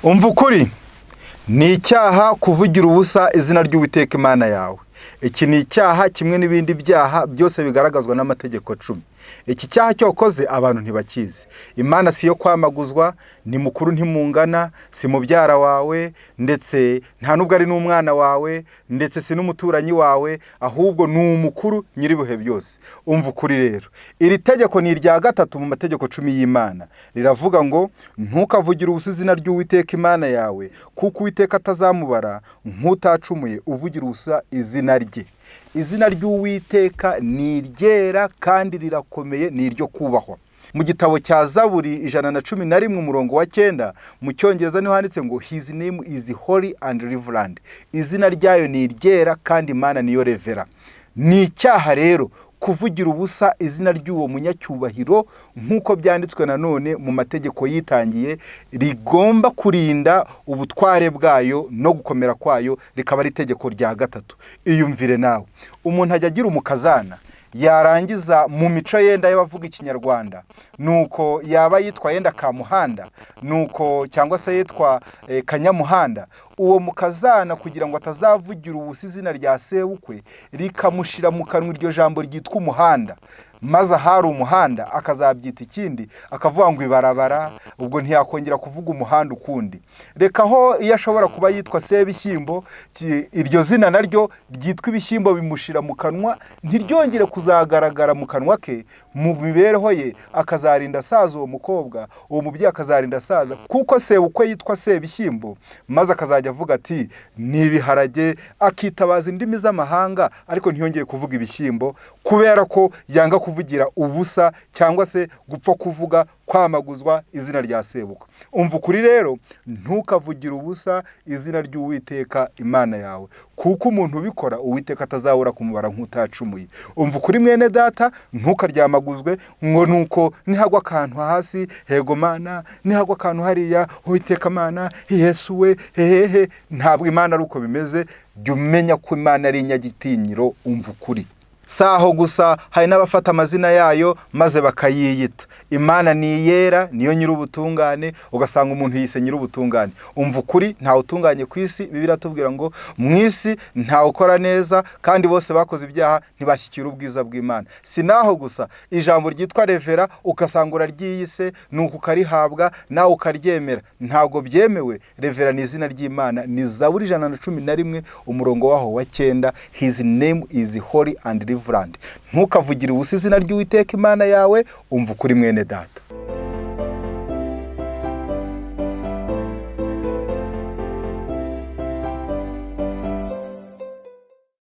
umva ukuri, ni icyaha kuvugira ubusa izina ry'Uwiteka Imana yawe. Iki ni icyaha kimwe n'ibindi byaha byose bigaragazwa n'amategeko 10. Iki cyaha cyokoze abantu ntibakizi. Imana si yo kwamaguzwa, ni mukuru ntimungana, si mubyara wawe, ndetse nta nubwo ari n'umwana wawe, ndetse si n'umuturanyi wawe, ahubwo ni umukuru nyiribihe byose. Umva ukuri rero, iri tegeko ni irya gatatu mu mategeko 10 y'Imana. Riravuga ngo ntukavugire ubusa izina ry'Uwiteka Imana yawe, kuko Uwiteka atazamubara nk'utacumuye uvugira ubusa izina rye. Izina ry'Uwiteka ni iryera kandi rirakomeye, ni iryo kubahwa. Mu gitabo cya Zaburi 111 umurongo wa 9 mu Cyongereza niho handitse ngo his name is holy and reverend. Izina ryayo ni iryera kandi Imana niyo revera. Ni icyaha rero kuvugira ubusa izina ry'uwo munyacyubahiro, nk'uko byanditswe nanone mu mategeko yitangiye, rigomba kurinda ubutware bwayo no gukomera kwayo, rikaba ari itegeko rya gatatu. Iyumvire nawe, umuntu ajya agira umukazana, yarangiza mu mico yenda y'abavuga ikinyarwanda, nuko yaba yitwa yenda Kamuhanda, nuko cyangwa se yitwa Kanyamuhanda. Uwo mukazana kugira ngo atazavugira ubusa izina rya sebukwe, rikamushira mu kanwa iryo jambo ryitwa umuhanda, maze ahari umuhanda akazabyita ikindi, akavuga ngo ibarabara, ubwo ntiyakongera kuvuga umuhanda ukundi. Reka ho iyo ashobora kuba yitwa Sebishyimbo, iryo zina naryo ryitwa ibishyimbo bimushira mu kanwa, ntiryongere kuzagaragara mu kanwa ke mu mibereho ye, akazarinda asaza uwo mukobwa, uwo mubyeyi akazarinda asaza, kuko sebukwe yitwa Sebishyimbo, maze akazajya avuga ati ni ibiharage, akitabaza indimi z'amahanga, ariko ntiyongere kuvuga ibishyimbo, kubera ko yanga kuvugira ubusa cyangwa se gupfa kuvuga kwamaguzwa izina rya sebukwe. Umva ukuri rero, ntukavugire ubusa izina ry'Uwiteka Imana yawe, kuko umuntu ubikora Uwiteka atazabura kumubara nk'utacumuye. Umva ukuri mwene data, ntukaryamaguzwe ngo nuko nihagwa akantu hasi hego Mana, nihagwa akantu hariya Uwiteka Mana, Yesu we hehehe. Ntabwo Imana ari uko bimeze. Jya umenya ko Imana ari inyagitinyiro. Umva ukuri. Saho gusa hari n'abafata amazina yayo maze bakayiyita. Imana ni iyera, niyo nyir'ubutungane, ugasanga umuntu yise nyir'ubutungane. Umva ukuri, nta utunganye ku isi. Bibiliya iratubwira ngo mu isi nta ukora neza, kandi bose bakoze ibyaha ntibashyikira ubwiza bw'Imana. Si naho gusa, ijambo ryitwa revera ugasanga uraryiyise, nuko ukarihabwa nawe ukaryemera. Ntabwo byemewe. Revera ni izina ry'Imana. Ni Zaburi 111 umurongo waho wa 9, his name is holy and reverend. Ntukavugire ubusa izina ry'Uwiteka Imana yawe. Umva ukuri mwene data.